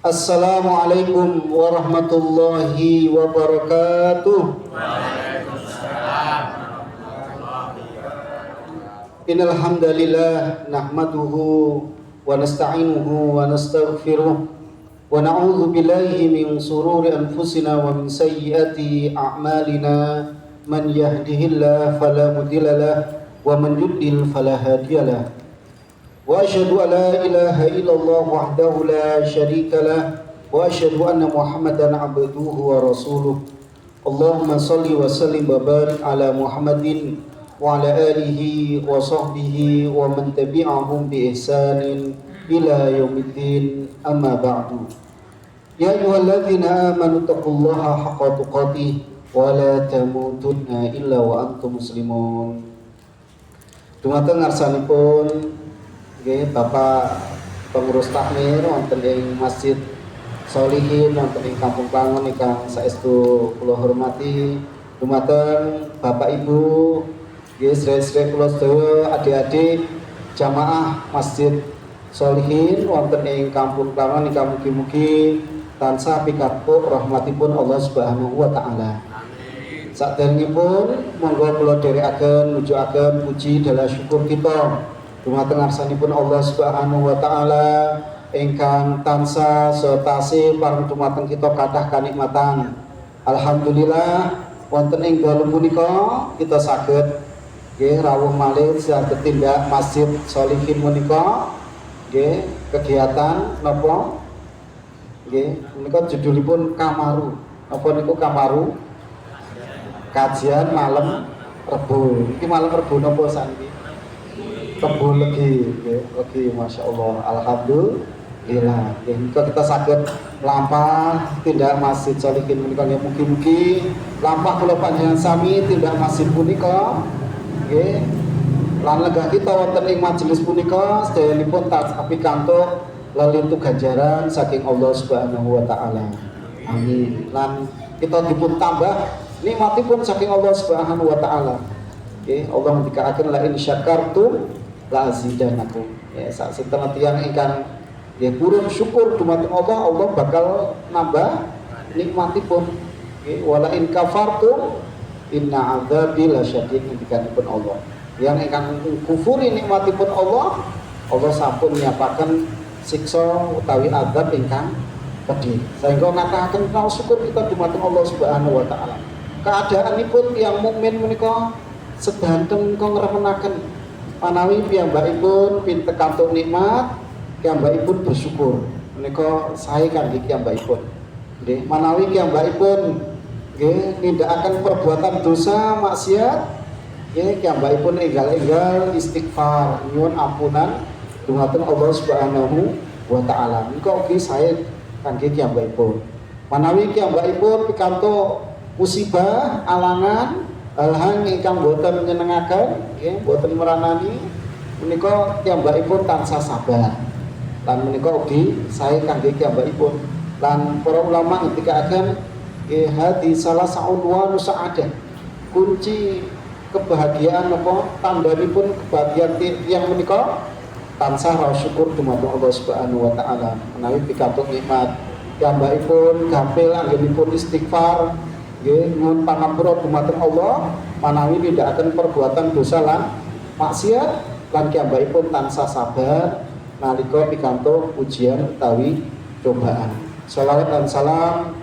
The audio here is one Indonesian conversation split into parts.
Assalamualaikum warahmatullahi wabarakatuh. Innal hamdalillah nahmaduhu wa nasta'inuhu wa nastaghfiruh wa na'udzu billahi min shururi anfusina wa min sayyiati a'malina. Man yahdihillahu fala mudilla lahu wa man yudlil fala hadiya lahu. Wa asyhadu an la ilaha illallah wahdahu la syarika lah wa asyhadu anna Muhammadan abduhu wa rasuluh. Allahumma shalli wa sallim wa barik ala Muhammadin wa ala alihi wa sahbihi wa man tabi'ahum bi ihsanin ila yaumiddin, amma ba'du. Ya ayyuhalladzina amanu taqullaha haqqa tuqatih wa la tamutunna illa wa antum muslimun. Dumateng ngarsanipun Bapak pengurus takmir wonten ing Masjid Sholihin wonten ing Kampung Klangon ingkang saestu kula hormati, dumateng Bapak Ibu nggih sedherek kula sedaya, adik-adik jamaah Masjid Sholihin wonten ing Kampung Klangon ingkang mugi-mugi tansah pikantuk rahmatipun Allah Subhanahu wa taala. Saderengipun monggo kula dherekaken nujuaken puji dala syukur kita dumateng ngarsanipun Allah Subhanahu wa taala ingkang tansah setase pareng dumateng kita kathah kanikmatan. Alhamdulillah wonten ing dalem punika kita saged nggih rawuh malih saged tindak Masjid Sholihin menika nggih kegiatan napa nggih menika judulipun Kamaru. Napa niku Kamaru? Kajian malam Rebo. Iki malam Rebo napa saniki? Rebo legi, legi, masya Allah, alhamdulillah. Kita sakit lampah tindak Masjid Sholihin menika ya, mugi-mugi lampah kula panjenengan sami tindak masjid punika nggih lan legah kita wonten ing majelis punika sedayanipun tapi kantuk lelintu ganjaran saking Allah Subhanahu wa taala. Amin. Lan kita dipun tambah nikmatipun saking Allah Subhanahu wa taala. Nggih, Allah ngendikaaken la in syakartum la azidannakum. Ya, setelah tiang ingkang ya purun syukur dumateng Allah, Allah bakal nambah nikmatipun. Nggih, wala in kafartum inna adzabi lasyadid ngendikanipun Allah. Yang ingkang kufuri nikmatipun Allah, Allah sampun nyiapaken siksa utawi azab ingkang pedih. Sehingga ngatahaken kalau syukur kita dumateng Allah Subhanahu wa taala. Keadaanipun yang mukmin menika sedanten kok ngremenaken manawi piyambakipun pinten kantuk nikmat, piyambakipun bersyukur. Menika sae kangge piyambakipun. Nggih, manawi piyambakipun nggih nindakaken perbuatan dosa maksiat, nggih piyambakipun enggal-enggal istighfar, nyuwun ampunan dumateng Allah Subhanahu wa taala. Menika ugi sae kangge piyambakipun. Manawi piyambakipun pikantuk musibah, alangan, hal-hal ingkang boten nyenengaken, nggih, boten meranani, menika piyambakipun tansah sabar. Lan menika ugi sae kangge piyambakipun. Lan para ulama ngendikaaken nggih hadi salah sa'unwanu sa'adah. Kunci kebahagiaan napa tandhanipun kebahagiaan tiyang menika tansah rasa syukur dumateng Allah Subhanahu wa taala. Menawi pikantuk nikmat piyambakipun gampil anggenipun istighfar, nyuwun pangapura dumateng Allah manawi nindakaken perbuatan dosa lan maksiat lan piyambakipun tansah sabar nalika pikantuk ujian utawi cobaan. Shalawat dan salam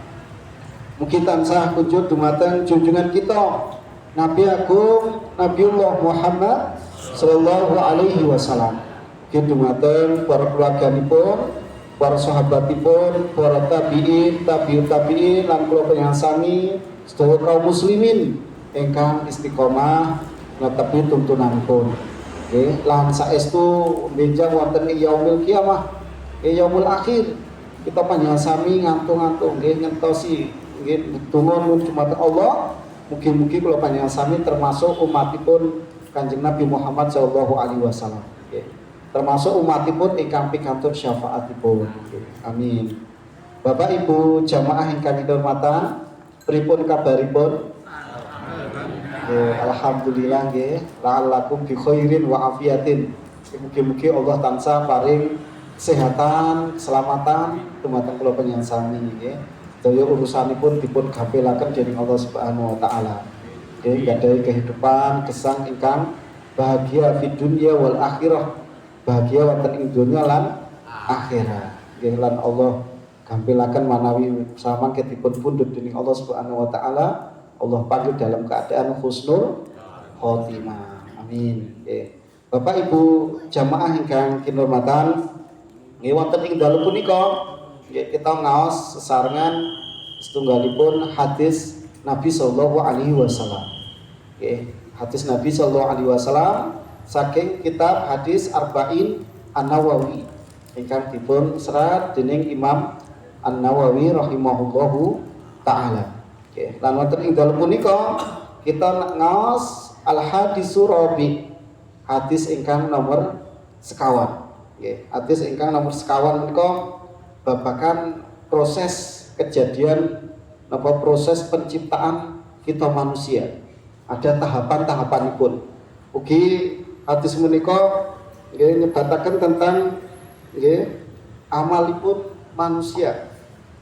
mugi tansah kunjut dumateng junjungan kita Nabi Agung Nabiullah Muhammad sallallahu alaihi wasallam. Mugi dumateng para keluarganipun, para sahabatipun, para tabi'in, tabi'ut tabi'in lan kula panjenengan sami sedaya kaum muslimin ingkang istiqomah netepi tuntunanipun. Nggih, lan saestu benjang wonten ing yaumil kiamah, yaumul akhir. Kita panjenengan sami ngantung-ngantung nggih ngentosi nggih donga nuwun dumateng Allah, mugi-mugi kula panjenengan sami termasuk umatipun Kanjeng Nabi Muhammad sallallahu alaihi wasallam. Nggih. Termasuk umatipun ingkang pikantuk syafaatipun. Amin. Bapak Ibu jamaah ingkang dihormatan, pripun kabaripun? Alhamdulillah nggih, la'allakum bi khairin wa afiyatin. Mugi-mugi Allah tansah paring kesehatan, keselamatan dumateng kula panjenengan sami nggih. Daya urusanipun dipun gampelaken dening Allah Subhanahu wa taala. Nggih, gadhahi kehidupan gesang ingkang bahagia di dunia wal akhirah. Bahagia wonten ing dunya lan akhirat. Nggih, lan Allah gampelaken manawi samangke dipun pundhut dening Allah Subhanahu wa taala. Allah panggil dalam keadaan husnul khotimah. Amin. Nggih. Bapak Ibu jamaah ingkang kinurmatan, nggih wonten ing dalu punika kita ngaos sesarengan setunggalipun hadis Nabi sallallahu alaihi wasallam. Nggih, hadis Nabi sallallahu alaihi wasallam saking kitab hadis Arba'in An-Nawawi ingkang dipun serat dening Imam An-Nawawi rahimahullahu taala. Nggih, lan wonten ing dalu punika kita ngaos al-hadisu rabi, hadis ingkang nomor sekawan. Nggih, hadis ingkang nomor sekawan menika babagan proses kejadian napa proses penciptaan kita manusia. Ada tahapan-tahapanipun. Ugi hadis menika nggih nyebataken tentang nggih amalipun manusia.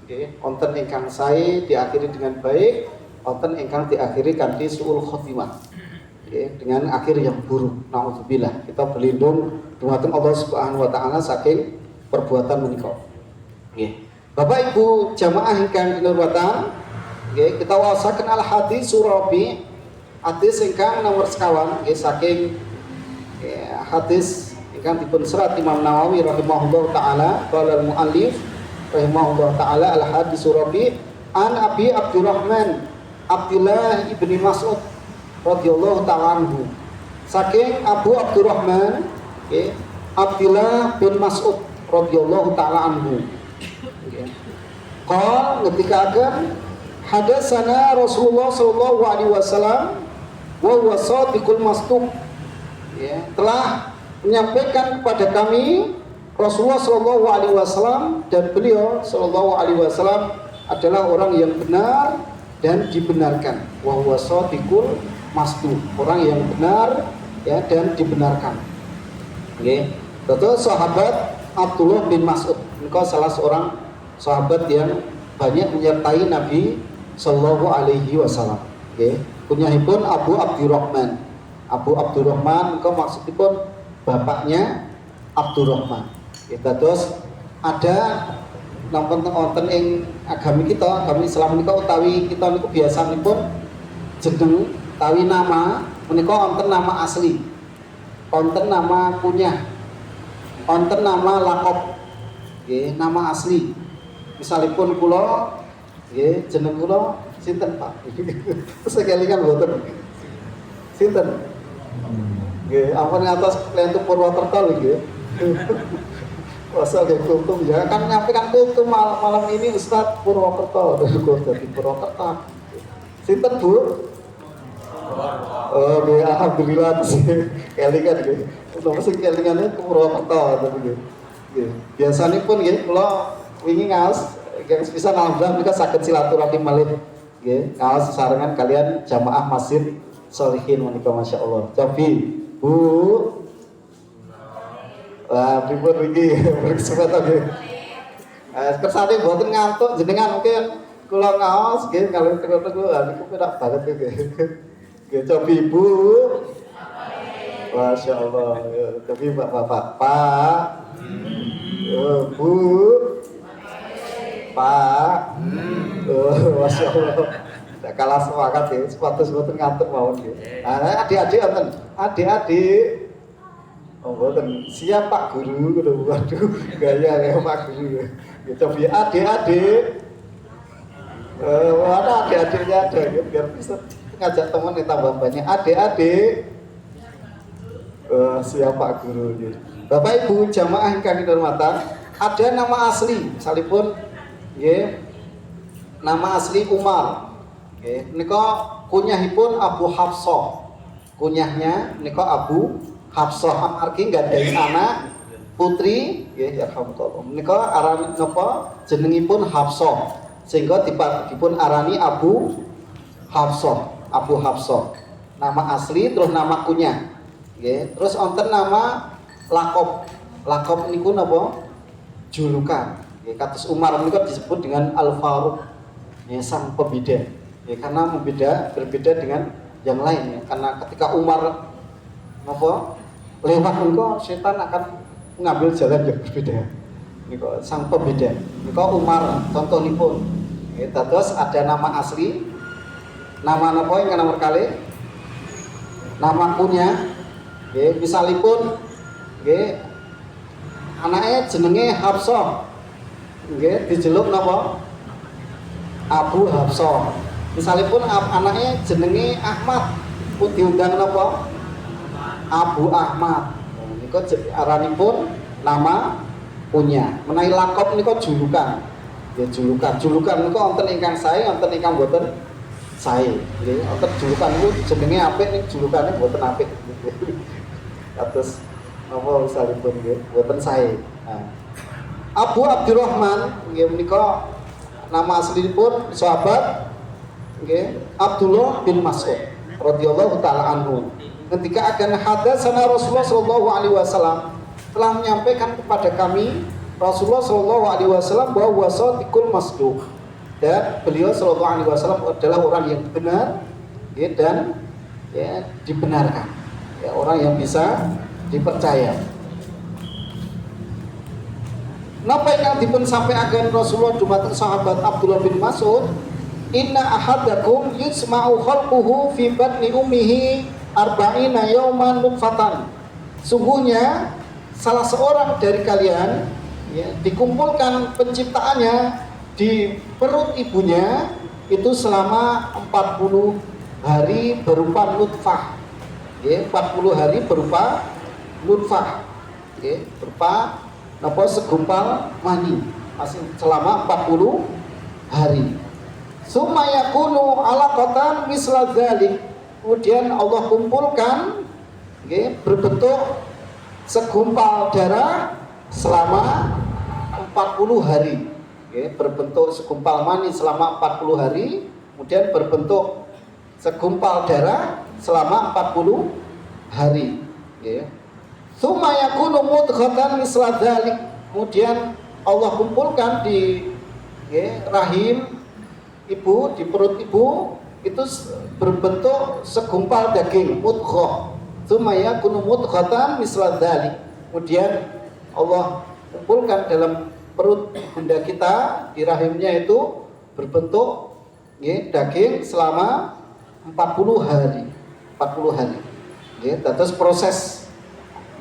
Nggih, wonten ingkang sae diakhiri dengan baik, wonten ingkang diakhiri kanthi suul khotimah. Nggih, dengan akhir yang buruk. Nauzubillah. Kita berlindung dumateng Allah Subhanahu wa taala saking perbuatan menika. Nggih. Bapak Ibu jamaah ingkang kinurmatan, nggih kita waosaken al hadis surabi, hadis ingkang nomor sekawan nggih saking hadis ingkang dipun serat Imam Nawawi rahimahullahu taala, qala al muallif rahimahullahu taala al hadis surabi an Abi Abdurrahman Abdullah ibni Mas'ud radhiyallahu taala anhu. Saking Abu Abdurrahman nggih Abdullah bin Mas'ud radhiyallahu taala anhu. Qal ngetikaken hadatsana Rasulullah sallallahu alaihi wasallam wa huwa shadiqul masduq. Ya, telah menyampaikan kepada kami Rasulullah sallallahu alaihi wasallam, dan beliau sallallahu alaihi wasallam adalah orang yang benar dan dibenarkan. Wa huwa shadiqul masduq, orang yang benar ya dan dibenarkan. Nggih. Betul sahabat Abdullah bin Mas'ud, engkau salah seorang sahabat yang banyak menyertai Nabi sallallahu alaihi wasallam. Nggih, kunyahipun Abu Abdurrahman. Abu Abdurrahman engkau maksudipun bapaknya Abdurrahman. Kita terus ada wonten ing agami kita, agami Islam menika utawi kita niku biasanipun jeneng utawi nama menika wonten nama asli, wonten nama kunyah, wonten nama lakop. Nggih, nama asli. Misalipun kula nggih jeneng kula sinten Pak? Sekelingan mboten. Sinten? Nggih, ampun ngatos Lentu Purwokerto nggih. Masa nggih kultum ya kan nyampaikan kultum malam ini Ustaz Purwokerto dari Purwokerto. Sinten Bu? Oh, nggih alhamdulillah kelingan nggih. Nomor sing kelingane ke Purwokerto nggih. Nggih, biasanipun nggih kula wingi ngaos yang bisa alhamdulillah mereka saged silaturahim malih nggih ngaos sesarengan kalian jamaah Masjid Sholihin menika masyaallah. Cobi Bu. Wah, pripun iki berkesempatan nggih. Kersane mboten ngantuk jenengan mungkin kula ngaos nggih kalau teko-teko niku penak banget nggih. Nggih cobi Bu. Masyaallah. Cobi Bapak. Pak. Bu. Pak, masya Allah, tidak kalah semangat ya, sepatu-sepatu ngantuk mawon ya. Nah, adik-adik wonten, adik-adik, oh wonten, siap Pak Guru, waduh, gaya Pak Guru. Ya, coba adik-adik, mana adik-adiknya ada ya, biar bisa ngajak teman yang tambah banyak. Adik-adik, siap Pak Guru. Ya. Bapak Ibu jamaah ingkang kinurmatan, ada nama asli, salipun nggih nama asli Umar nggih nika kunyahipun Abu Hafsah, kunyahnya nika Abu Hafsah, amargi nggadahi anak putri nggih yarhamukallah nika arani napa jenengipun Hafsah sehingga dipun arani Abu Hafsah, Abu Hafsah nama asli terus nama kunyah nggih. Terus wonten nama lakop, lakop niku napa julukan. Ya, kados Umar menika disebut dengan Al-Faruq, ya, sang pembeda. Ya, karena berbeda dengan yang lain, ya. Karena ketika Umar lewat engko setan akan mengambil jalan yang berbeda. Niko sang pembeda. Niko Umar contohipun. Ya, terus ada nama asli, nama napa yang nomor kali, nama punya. Ya, misalipun ya, anaknya jenenge Hafsah. Nggih, dijeluk napa? Abu Hafsah. Misalipun anaknya jenenge Ahmad, pun diundang napa? Abu Ahmad. Niku aranipun nama punya. Menawi lakop niku julukan. Ya julukan. Julukan niku wonten ingkang sae, wonten ingkang boten sae. Nggih, wonten julukan niku jenenge apik ning julukane boten apik. Kados napa misalipun nggih, boten sae. Nah, Abu Abdurrahman nggih menika nama aslinipun sahabat nggih Abdullah bin Mas'ud radhiyallahu taala anhu. Ketika akan hadatsana Rasulullah sallallahu alaihi wasallam telah menyampaikan kepada kami Rasulullah sallallahu alaihi wasallam bahwa wasatiqul masduq, dan beliau sallallahu alaihi wasallam adalah orang yang benar ya, dan ya dibenarkan, ya, orang yang bisa dipercaya. Napa yang dipun sampaikan Rasulullah dumateng sahabat Abdullah bin Mas'ud, inna ahadakum yusma'u khalquhu fi batni ummihi arba'ina yawman nutfatan. Sungguhnya salah seorang dari kalian ya, dikumpulkan penciptaannya di perut ibunya itu selama 40 hari berupa nutfah. Ya, 40 hari berupa nutfah. Ya, berupa napa segumpal mani. Masih selama 40 hari. Summa yakunu alaqatan misla dzalik. Kemudian Allah kumpulkan okay, berbentuk segumpal darah selama 40 hari. Okay, berbentuk segumpal mani selama 40 hari, kemudian berbentuk segumpal darah selama 40 hari. Okay. Tsumma yakunu mudghatan misla dzalik. Kemudian Allah kumpulkan di rahim ibu, di perut ibu itu berbentuk segumpal daging mudghah. Tsumma yakunu mudghatan misla dzalik. Kemudian Allah kumpulkan dalam perut bunda kita di rahimnya itu berbentuk daging selama 40 hari. 40 hari. Terus proses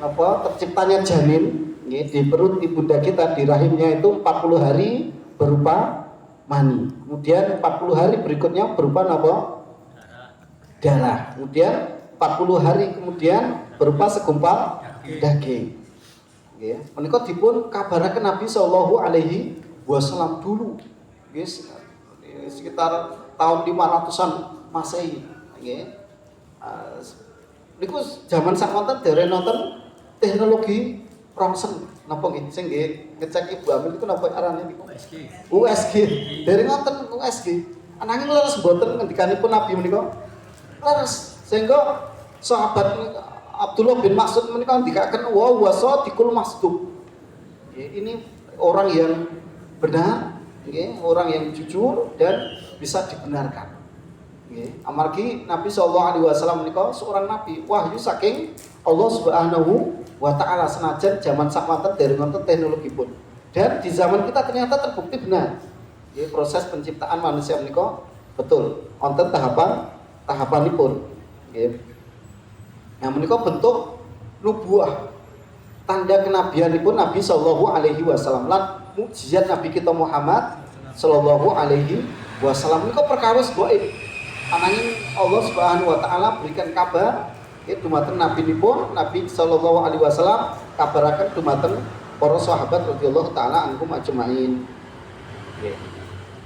terciptanya janin di perut ibunda kita di rahimnya itu 40 hari berupa mani. Kemudian 40 hari berikutnya berupa apa? Darah. Kemudian 40 hari kemudian berupa segumpal daging. Ya, menika dipun kabaraken Nabi sallallahu alaihi wasallam dulu. Yes, sekitar tahun 500-an Masehi. Nggih. Niku zaman sak wonten dereng nonton teknologi rongsen napa nggih sing nggih ngecek ibu hamil itu napa arane niku? USG. Dereng nonton USG. Ananging leres mboten ngendikanipun Nabi menika. Leres sehingga sahabat Abdullah bin Mas'ud menika ngendikaken wa wasatiqul masduq. Ini orang yang benar, orang yang jujur dan bisa dibenarkan. Amargi Nabi sallallahu alaihi wasallam menika seorang nabi wahyu saking Allah Subhanahu wa taala, senajan zaman sakwanten dereng wonten teknologi pun. Dan di zaman kita ternyata terbukti benar. Proses penciptaan manusia menika betul wonten tahapanipun. Nah menika bentuk nubuah, tanda kenabianipun Nabi sallallahu alaihi wasallam lan mukjizat Nabi kita Muhammad sallallahu alaihi wasallam menika perkawis gaib. Ananging Allah Subhanahu wa taala berikan kabar dumateng nabinipun Nabi sallallahu alaihi wasallam kabaraken dumateng para sahabat radhiyallahu taala anhum ajmain.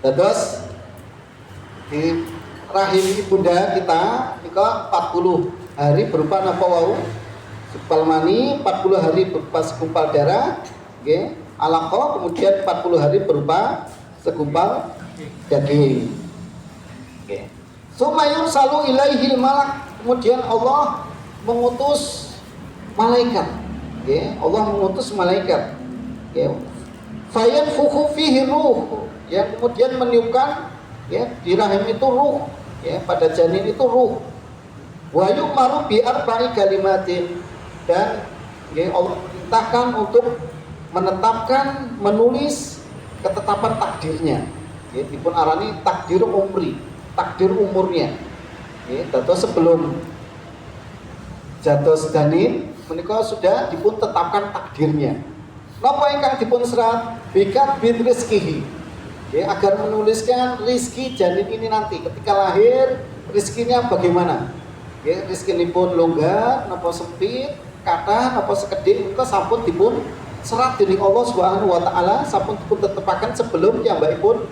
Terus di rahim ibunda kita nika 40 hari berupa napa wau? Segumpal mani, 40 hari berupa segumpal darah, nggih. Alaqah, kemudian 40 hari berupa segumpal daging. Nggih. Summa yursalu ilaihil malak, kemudian Allah mengutus malaikat. Allah mengutus malaikat. fayanfukhu fihi ruh, yang kemudian meniupkan ya di rahim itu ruh, ya pada janin itu ruh. Wa yu'maru bi arba'i kalimatin, dan ya, Allah perintahkan untuk menetapkan, menulis ketetapan takdirnya. Ya, dipun arani takdir umri, takdir umurnya. Ya, dados sebelum jatuh janin menika sudah dipun tetapkan takdirnya. Napa ingkang dipun serat bikat bin rizkihi, ya, agar menuliskan rizki janin ini nanti ketika lahir rizkinya bagaimana, ya, rizkinipun longgar napa sempit, kathah napa sekedhik, menika sampun dipun serat dening Allah Subhanahu wa taala, sampun dipun tetepaken sebelum piyambakipun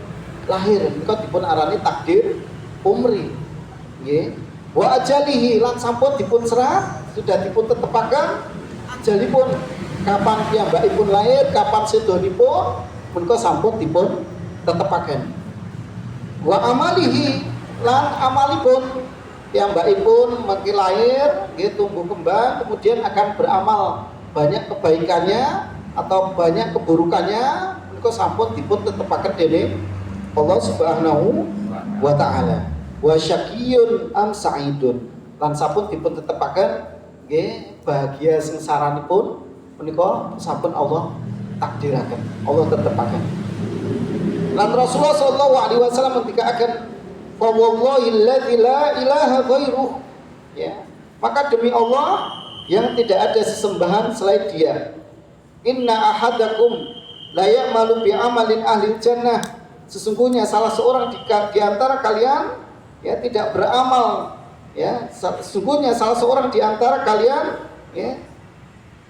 lahir. Menika dipun arani takdir umri, nggih. Wa ajalihi, lan sampun dipun serat, sudah dipun tetepaken ajalipun, kapan piyambakipun lahir, kapan sedonipun, menika sampun dipun tetepaken. Wa amalihi, lan amalipun, piyambakipun mangke lahir, nggih, tumbuh kembang, kemudian akan beramal banyak kebaikannya atau banyak keburukannya, menika sampun dipun tetepaken dening Allah Subhanahu wa taala. Wa syaqiyyun am sa'idun, lan sampun dipun tetepaken nggih bahagia sengsaranipun menika sampun Allah takdiraken, Allah tetepaken. Lan Rasulullah sallallahu alaihi wasallam ngendikaken fa wallahi alladzi la ilaha ghairuh, ya, maka demi Allah yang tidak ada sesembahan selain Dia, inna ahadakum la ya'malu bi amalin ahli jannah, sesungguhnya salah seorang di antara kalian ya tidak beramal, ya, sesungguhnya salah seorang di antara kalian ya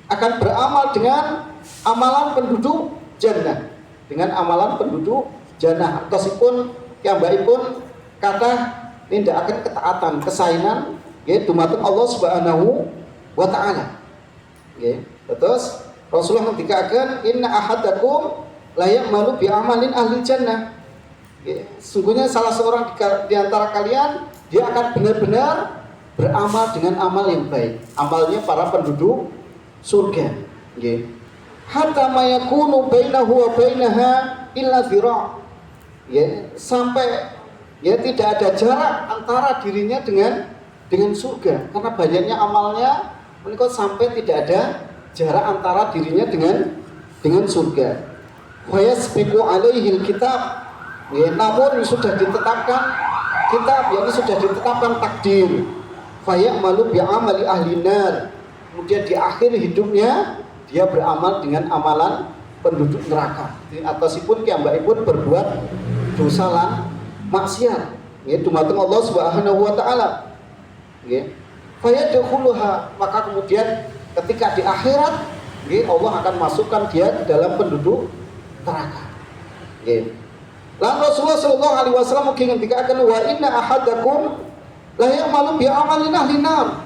akan beramal dengan amalan penduduk jannah, dengan amalan penduduk jannah, atosipun piyambakipun kathah nindakaken ketaatan kesainan ya dumateng Allah Subhanahu wa taala. Nggih. Terus Rasulullah ngendikaken inna ahadakum la ya'malu bi amalin ahli jannah. Sungguhnya salah seorang di antara kalian dia akan benar-benar beramal dengan amal yang baik, amalnya para penduduk surga. Nggih. Hatta ma yakunu bainahu wa bainaha illa zira'. Ya, sampai ya tidak ada jarak antara dirinya dengan surga, karena banyaknya amalnya menika sampai tidak ada jarak antara dirinya dengan surga. Wa yasbiqu alaihi alkitab. Ya, namun sudah ditetapkan kitab, yakni sudah ditetapkan takdir. Fayamalu bi amali ahli nar. Kemudian di akhir hidupnya dia beramal dengan amalan penduduk neraka. Atosipun piyambakipun berbuat dosa lan maksiat. Ya, dumateng Allah Subhanahu wa taala. Nggih. Fayadkhuluha, maka kemudian ketika di akhirat, nggih, Allah akan masukkan dia ke dalam penduduk neraka. Nggih. Lan Rasulullah sallallahu alaihi wasallam mungkin ngendikaken wa inna ahadakum la ya'malu bi amalin ahli nar.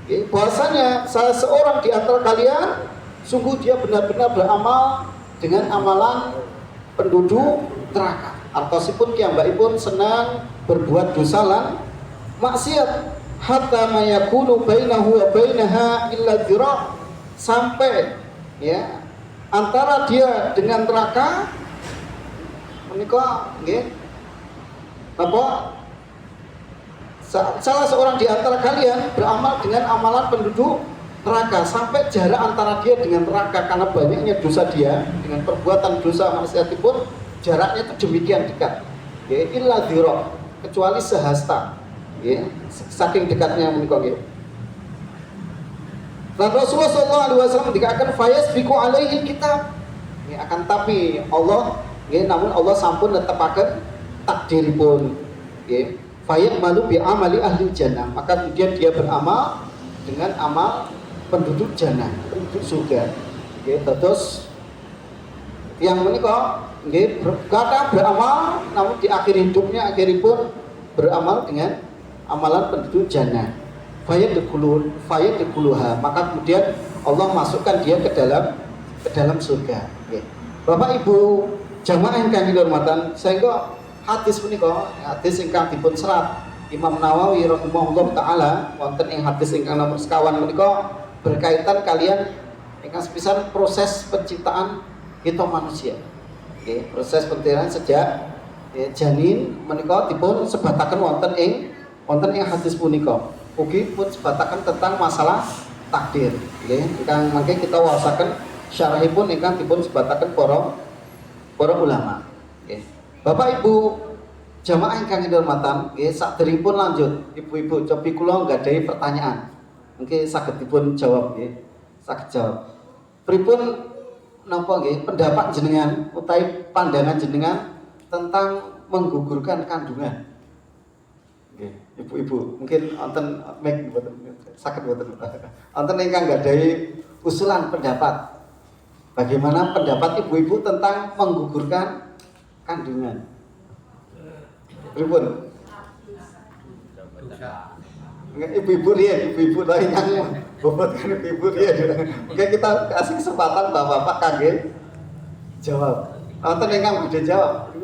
Bahwasanya salah seorang di antara kalian sungguh dia benar-benar beramal dengan amalan penduduk neraka. Artosipun piyambakipun senang berbuat dosa lan maksiat, hatta ma yakunu bainahu wa bainaha illa dzira', sampai ya antara dia dengan neraka menika nggih apa salah seorang di antara kalian beramal dengan amalan penduduk neraka, sampai jarak antara dia dengan neraka karena banyaknya dosa dia dengan perbuatan dosa maksiatipun, jaraknya itu demikian dekat, ya, illa dzira', kecuali sehasta, ya, saking dekatnya menika nggih. Dan Rasulullah sallallahu alaihi wasallam dikatakan fayasbiqu alaihi kitab, ya, akan tapi Allah, ya, namun Allah sampun netepaken takdiripun, ya, fayamalu bi amali ahli jannah, maka kemudian dia beramal dengan amal penduduk jannah, penduduk surga. Ya, terus yang menika nggih kata beramal, namun di akhir hidupnya akhiripun beramal dengan amalan penduduk jannah. Fayadkhuluha, maka kemudian Allah masukkan dia ke dalam surga. Nggih. Bapak Ibu jamaah ingkang dihormatan, sehingga hadis menika hadis ingkang dipun serat Imam Nawawi rahimahullah taala wonten ing hadis ingkang nomor sekawan menika berkaitan kalian ingkang sepisan proses penciptaan kita manusia. Nggih, proses penteran sejak janin menika dipun sebataken wonten ing hadis punika. Ugi pun sebataken tentang masalah takdir. Nggih, ingkang mangke kita waosaken syarahipun ingkang dipun sebataken para ulama. Nggih. Bapak Ibu jamaah ingkang dirahmatan, nggih sakderengipun lanjut, Ibu-ibu cobi kula nggadahi pertanyaan. Mungkin saged dipun jawab nggih. Saged jawab. Pripun napa nggih pendapat jenengan utawi pandangan jenengan tentang menggugurkan kandungan? Nggih, Ibu-ibu, mungkin wonten mic mboten saged mboten. Wonten ingkang nggadahi usulan pendapat. Bagaimana pendapat Ibu-ibu tentang menggugurkan kandungan? Pripun? Ibu-ibu riyen, ibu-ibu ta ingkang bobot kan ibu riyen. Oke, kita kasih kesempatan Bapak-bapak kangge jawab. Wonten ingkang badhe jawab.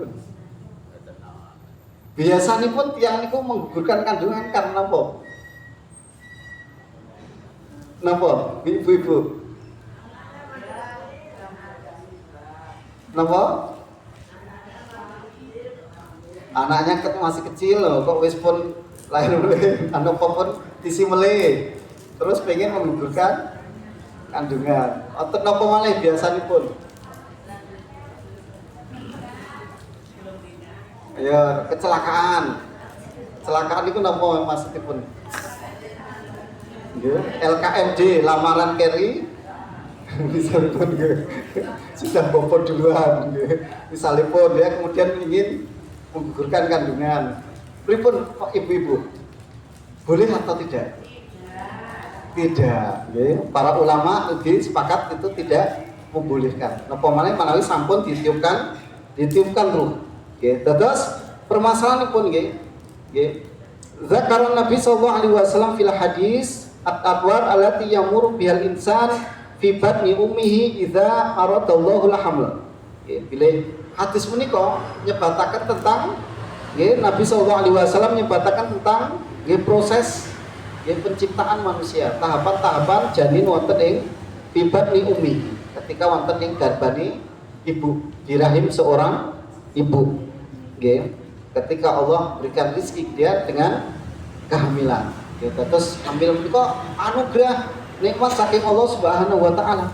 Biasanipun tiyang niku menggugurkan kandungan karena apa? Napa, ibu-ibu? Napa? Anaknya masih kecil loh, kok wis pun lahir mulai, anak pun tisi mulai, terus pengen menggugurkan kandungan. Atau napa malih biasanipun? Ya kecelakaan itu napa maksudipun? Nggih, LKMD lamaran Kerry misalipun sudah bobot duluan, misalipun dia kemudian ingin menggugurkan kandungan. Pripun ibu-ibu? Boleh atau tidak? Tidak. Para ulama lebih sepakat itu tidak membolehkan. Napa malih menawi sampun ditiupkan ruh. Terus permasalahanipun nggih. Zakaran Nabi sallallahu alaihi wasallam fil hadis at-atwar allati yamur bihal insan fi batni ummihi idza aradallahu al-hamla. Pilih hadis menika nyebataken tentang Nabi sallallahu alaihi wasallam nyebataken tentang proses penciptaan manusia, tahapan-tahapan janin wonten ing fi batni ummi, ketika wonten ing garbane ibu, di rahim seorang ibu. Ketika Allah berikan rezeki dia dengan kehamilan. Terus hamil menika anugerah nikmat saking Allah Subhanahu wa taala.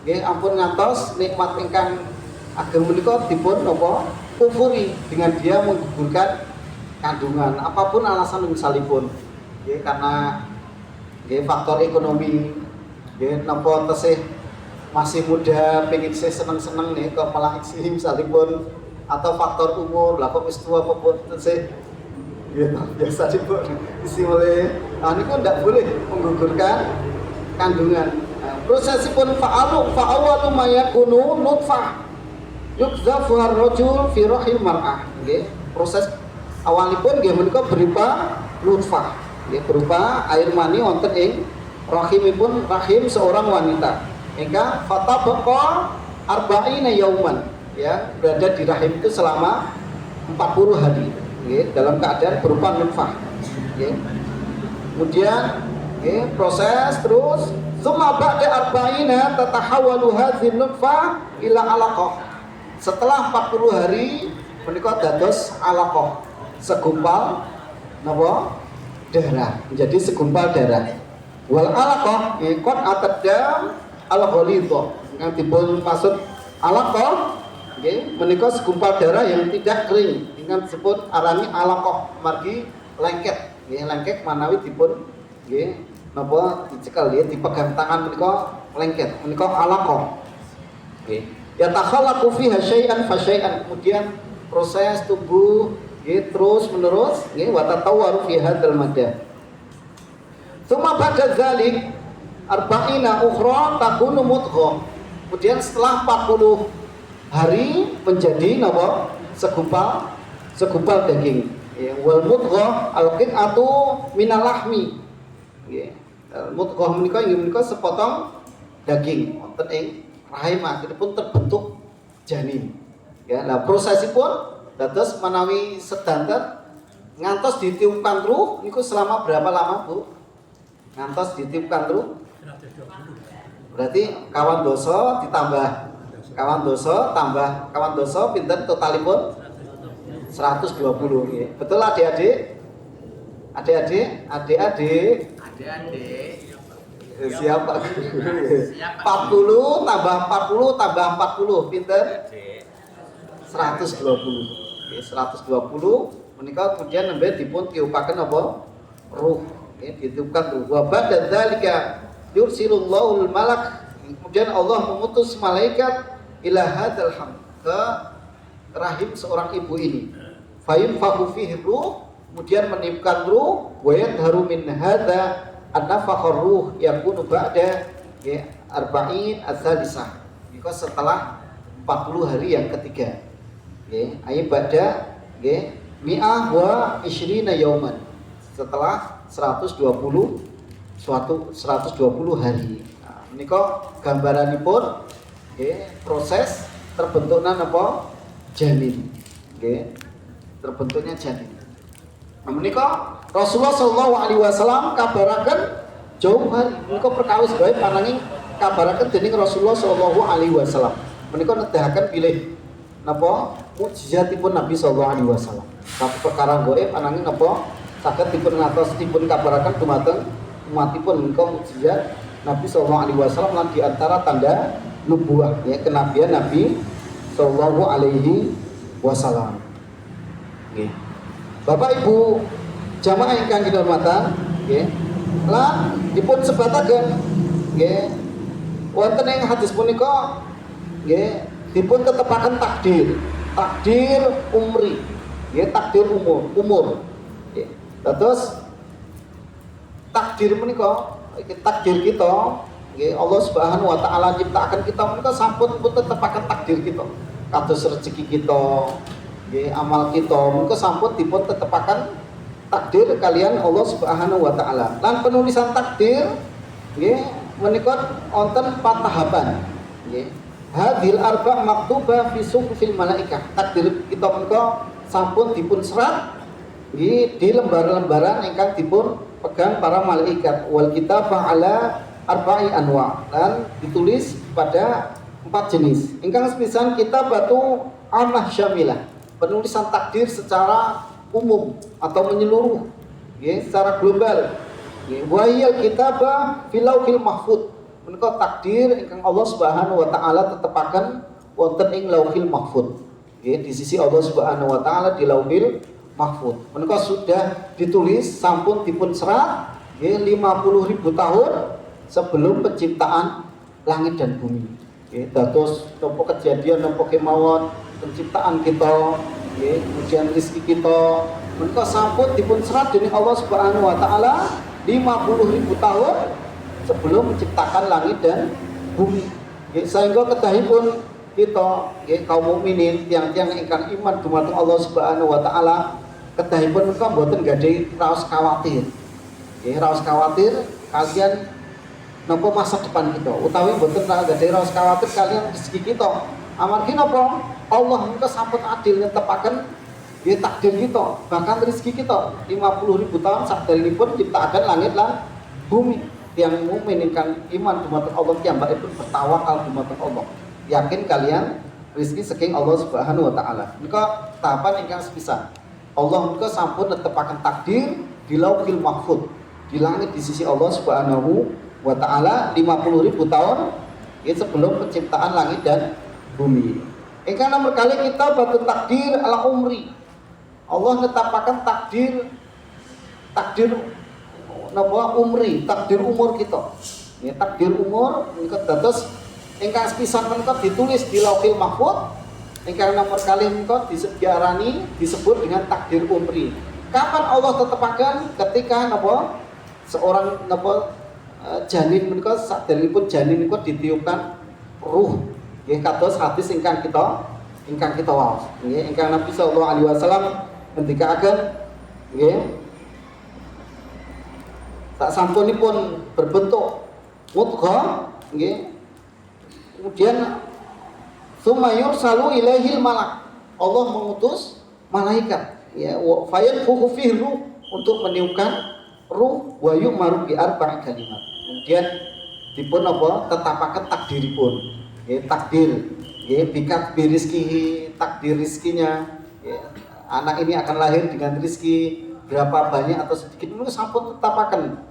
Ampun ngantos nikmat ingkang ageng menika dipun napa kufuri dengan dia menggugurkan kandungan, apapun alasan misalipun. Karena faktor ekonomi, napa tesih masih muda pengen seneng-seneng nih kok malah isi misalipun, atau faktor umur lah kok wis tua apa tesih biasa dipun isi oleh niku ndak boleh menggugurkan kandungan. Prosesipun fa'awalu ma yakunu nutfah yukzafu ar-rajul fi rahim mar'ah. Proses awalipun nggih menika berupa nutfah, berupa air mani wonten ing rahim seorang wanita. Hingga fatabaqa arba'ina yauman, berada di rahim itu selama 40 hari, dalam keadaan berupa nutfah. Kemudian proses terus summa ba'da arba'ina tatahawwalu hadhihi nutfah ila alaqah. Setelah 40 hari menika dados alaqah, segumpal napa darah, menjadi segumpal darah. Wal alaqah qad atadam al-ghalidha, yang dipun maksud alaqah menika segumpal darah yang tidak kering, dengan disebut arani alaqah margi lengket. Lengket manawi dipun napa dicekel dipegang tangan menika lengket, menika alaqah. Ya takhallaqu fiha syai'an fa syai'an, kemudian proses tumbuh terus menerus wa tatawwaru fi hadzal madah. Tsumma ba'da dzalik arba'ina ukhra takunu mudghah. Kemudian setelah 40 hari menjadi napa segumpal daging. Wal mudghah al-qit'atu minal lahmi. Mudghah menika sepotong daging wonten ing rahim, akhiripun terbentuk janin. Nah prosesipun dados menawi sedanten ngantos ditiupkan ruh niku selama berapa lama, Bu? Ngantos ditiupkan ruh? Berarti kawan dosa ditambah kawan dosa tambah kawan dosa pinten totalipun 120 nggih. Betul adik-adik? Adik-adik, adik-adik. Siapa? 40 tambah 40 tambah 40 pinten? 120. Oke, 120 menika kemudian nembe dipun tiupaken apa? Ruh. Oke, ditiupkan ruh. Wa ba'da dzalika yursilullahu malak. Kemudian Allah mengutus malaikat ila hadzal ham ke rahim seorang ibu ini. Fayunfakhu fihi ruh, kemudian meniupkan ruh, wa yadharu min hadza an-nafakhur ruh yakunu ba'da arba'in ats-tsalisah. Maka setelah 40 hari yang ketiga. Nggih, ayat ba'da nggih mi'ah wa isyrina yauman. Setelah 120 hari. Nah, menika gambaranipun nggih proses terbentuknya apa? Janin. Nggih. Terbentuknya janin. Nah, menika Rasulullah sallallahu alaihi wasallam kabaraken jauh hari menika perkawis bae pananging kabaraken dening Rasulullah sallallahu alaihi wasallam. Menika nedahaken bilih napa mukjizatipun Nabi sallallahu alaihi wasallam. Satu perkara gaib ananging napa saged dipun ngatos dipun kabaraken dumateng umatipun menika mukjizat Nabi sallallahu alaihi wasallam lan di antara tanda nubuwah ya kenabian Nabi sallallahu alaihi wasallam. Nggih. Bapak Ibu jamaah ingkang kinurmatan nggih. Lan dipun sebataken nggih wonten ing hadis punika nggih dipun tetepaken takdir umri nggih takdir umur nggih. Terus takdir menika takdir kita nggih Allah Subhanahu wa taala nyiptakaken kita menika sampun pun tetepaken takdir kita kados rezeki kita nggih amal kita menika sampun dipun tetepaken takdir kalian Allah Subhanahu wa taala. Lan penulisan takdir nggih menika wonten 4 tahapan nggih. Hadhil arba' maktubah fi suhufil malaikah. Takdir kita menika sampun dipun serat nggih di lembaran-lembaran ingkang dipun pegang para malaikat. Wal kitabah ala arba'i anwa' dan ditulis pada 4 jenis. Ingkang sepisan kitabatu amah syamilah. Penulisan takdir secara umum atau menyeluruh nggih secara global. Nggih wa hiya kitabah fil lauhil mahfuz. Menika takdir ingkang Allah Subhanahu wa taala tetepaken wonten ing lauhil mahfuz. Nggih di sisi Allah Subhanahu wa taala di lauhil mahfuz. Menika sudah ditulis sampun dipun serat nggih 50.000 tahun sebelum penciptaan langit dan bumi. Nggih dados napa kejadian napa kemawon penciptaan kita nggih ujian rezeki kita menika sampun dipun serat dening Allah Subhanahu wa taala 50.000 tahun sebelum menciptakan langit dan bumi. Nggih sehingga kedahipun kita nggih kaum mukminin tiang-tiang ingkang iman dumateng Allah Subhanahu wa taala kedahipun menika mboten gadhahi raos khawatir. Nggih raos khawatir kalian napa masa depan kita utawi mboten gadhahi raos khawatir kalian rezeki kita. Amargi napa? Allah menika sampun adil netepaken nggih takdir kita, bahkan rezeki kita 50.000 tahun saderengipun ciptaaken langit lan bumi. Yang mukmin ingkang iman dumateng Allah piyambakipun bertawakal dumateng Allah. Yakin kalian rezeki saking Allah Subhanahu wa taala. Menika tahapan ingkang sepisan. Allah menika sampun netepaken takdir di lauhil mahfuz, di langit di sisi Allah Subhanahu wa taala 50.000 tahun sebelum penciptaan langit dan bumi. Ingkang nomor kali kita batu takdir ala umri. Allah netapaken takdir napa umri, takdir umur kita. Ya, takdir umur menika dados ingkang sepisan menika ditulis di Lauhil Mahfuz. Ingkang nomor kali menika disebut dengan takdir umri. Kapan Allah tetepaken? Ketika napa seorang napa janin menika saderengipun janin menika ditiupkan ruh. Nggih kados hadis ingkang kita waos. Nggih ingkang Nabi sallallahu alaihi wasallam ngendikaaken nggih sak sampunipun berbentuk mudghah nggih kemudian summa yursalu ilaihil malak. Allah mengutus malaikat ya fayadfuhu fihi ruh untuk meniupkan ruh wa yu'maru bi arba'i kalimat. Kemudian dipun apa tetapaken takdiripun. Ya, takdir Ya, bikat birizkihi, takdir rizkinya. Ya, anak ini akan lahir dengan rizki berapa banyak atau sedikit itu sampun tetapaken.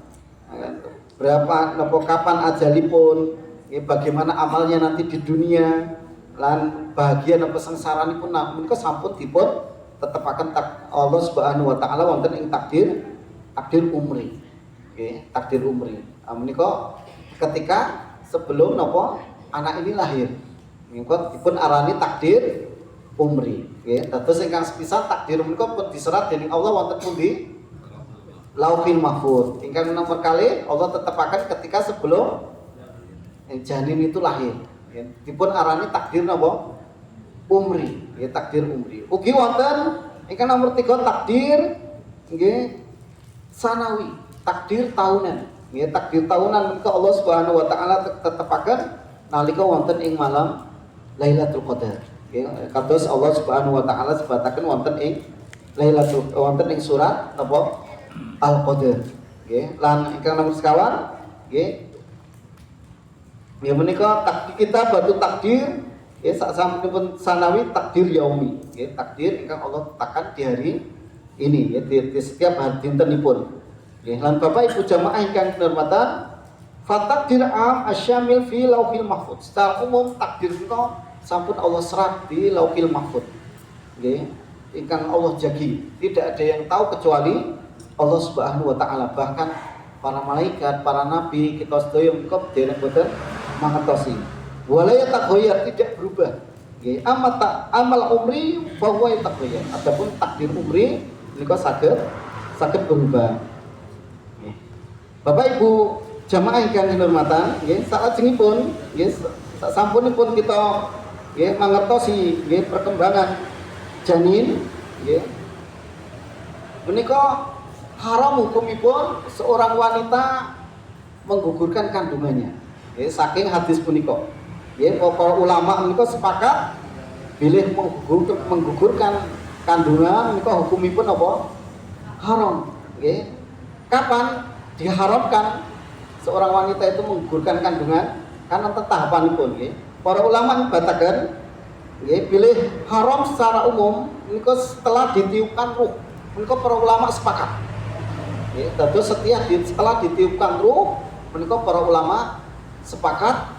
Berapa nopo kapan ajalipun, ya, bagaimana amalnya nanti di dunia, lan bahagia nopo sengsaranipun menika sampun dipun tetepaken Allah Subhanahu wa taala wonten ing takdir umri. Nggih, takdir umri. Menika ketika sebelum nopo anak ini lahir. Menika dipun arani takdir umri. Nggih, dados ingkang sepisan takdir menika pun diserat dening Allah wonten pundi? Lauhil Mahfuz. Ingkang nomor kali Allah tetepaken ketika sebelum janin itu lahir. Nggih, dipun arani takdir napa? Umri. Nggih, takdir umri. Ugi wonten ingkang nomor 3 takdir nggih sanawi, takdir tahunan. Nggih, takdir tahunan menika Allah Subhanahu wa taala tetepaken nalika wonten ing malam Lailatul Qadar. Nggih, kados Allah Subhanahu wa taala sebataken wonten ing wonten ing surat napa Al-Qadar. Nggih, lan ingkang nomor sekawan nggih ya menika takdir kita batu takdir ya sasampunipun sanawi takdir yaumi. Nggih, takdir ingkang Allah tetapkan di hari ini ya di setiap hari dintenipun. Nggih, lan Bapak Ibu jamaah ingkang kinurmatan, fatakdir am asyamil fi lauhil mahfuz. Secara umum takdir kita sampun Allah serat di lauhil mahfuz. Nggih, ingkang Allah jagi. Tidak ada yang tahu kecuali Allah Subhanahu wa taala. Bahkan para malaikat, para nabi, kita sedaya menika dereng boten mangertosi. Wala yataghayyar, tidak berubah. Nggih, amal umri fa huwa yataghayyar. Adapun takdir umri menika saged berubah. Nggih. Bapak Ibu jamaah ingkang kinurmatan, nggih, salajengipun nggih sasampunipun kita nggih mangertosi nggih perkembangan janin nggih. Menika haram hukumipun seorang wanita menggugurkan kandungannya. Nggih, saking hadis punika. Nggih, para ulama menika sepakat bilih menggugurkan kandungan menika hukumipun apa? Haram. Nggih. Kapan diharamkan seorang wanita itu menggugurkan kandungan? Karena tahapanipun nggih. Para ulama nyebataken nggih bilih haram secara umum menika setelah ditiupkan ruh. Menika para ulama sepakat. Nggih, dados setelah ditiupkan ruh menika para ulama sepakat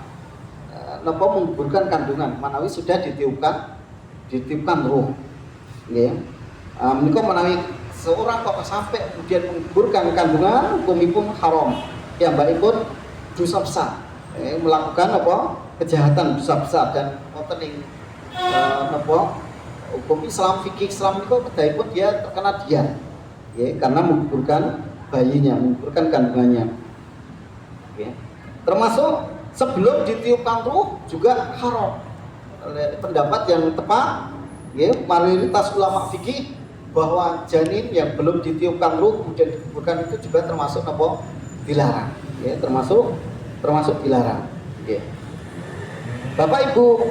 napa menggugurkan kandungan manawi sudah ditiupkan ruh. Nggih. Menika menawi seorang kok sampai kemudian menggugurkan kandungan hukumipun haram. Piyambakipun dosa besar. Melakukan apa? Kejahatan dosa besar dan wonten ing napa hukum Islam fikih Islam niku kedahipun dia terkena diat. Nggih, karena menggugurkan bayinya, menggugurkan kandungannya. Nggih. Termasuk sebelum ditiupkan ruh juga haram. Oleh pendapat yang tepat ya, mayoritas ulama fikih bahwa janin yang belum ditiupkan ruh kemudian digugurkan itu juga termasuk apa? Dilarang. Ya, termasuk dilarang. Ya. Bapak Ibu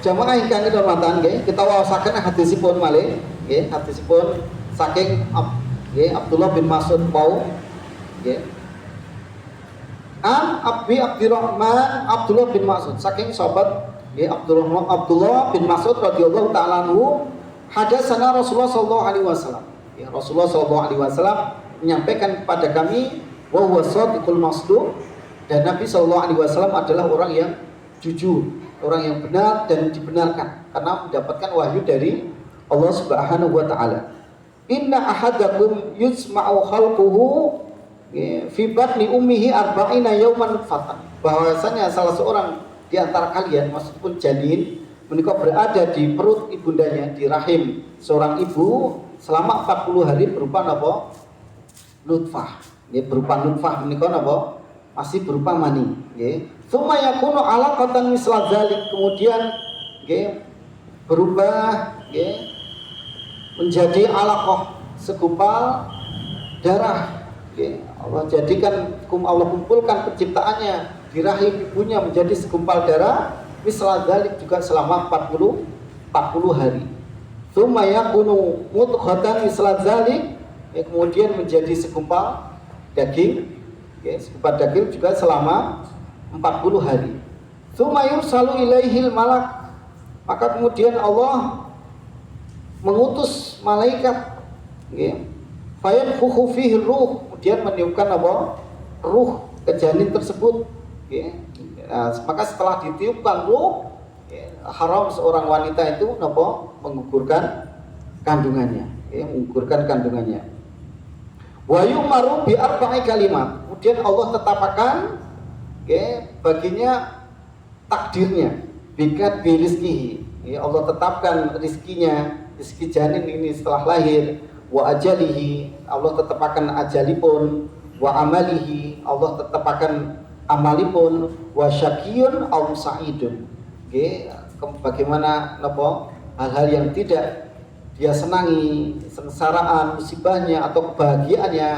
jamaah ingkang kinurmatan nggih, kita waosaken hadisipun malih nggih, hadisipun saking Abdullah bin Mas'ud wau nggih. Abdullah bin Mas'ud saking sahabat ya Abdullah bin Mas'ud radhiyallahu taala anhu hadatsana Rasulullah sallallahu alaihi wasallam. Ya, Rasulullah sallallahu alaihi wasallam menyampaikan kepada kami wa huwa shadiqul masduq, dan Nabi sallallahu alaihi wasallam adalah orang yang jujur, orang yang benar dan dibenarkan karena mendapatkan wahyu dari Allah Subhanahu wa taala. Inna ahadakum yusma'u khalquhu fi batni ummihi arba'ina yawman nutfatan. Bahwasanya salah seorang di antara kalian, meskipun janin menika berada di perut ibundanya, di rahim seorang ibu selama 40 hari berupa napa? Nutfah. Nggih, berupa nutfah menika napa? Masih berupa mani, nggih. Tsumma yakunu 'alaqatan misla dzalik, kemudian nggih berubah nggih menjadi alaqah, segumpal darah. Allah jadikan Allah kumpulkan penciptaannya di rahim ibunya menjadi segumpal darah misal dzalik juga selama 40 hari. Tsumma yakunu mudghatan misal dzalik, kemudian menjadi segumpal daging, segumpal daging juga selama 40 hari. Tsumma yursalu ilaihil malak, Maka kemudian Allah mengutus malaikat, fayanfukhu fihi ruh, kemudian meniupkan apa? Ruh ke janin tersebut. Nah, maka setelah ditiupkan ruh, haram seorang wanita itu menggugurkan kandungannya, menggugurkan kandungannya. Wa yu'maru bi arba'i kalimat. Kemudian Allah tetapkan baginya takdirnya, bikat bi rizkihi. Allah tetapkan rizki janin ini setelah lahir. Wa ajalihi, Allah tetapkan ajalipun. Wa amalihi, Allah tetapkan amalipun. Wa syakiyun aw sa'idun. Bagaimana hal-hal yang tidak dia senangi, sengsaraan, musibahnya atau kebahagiaannya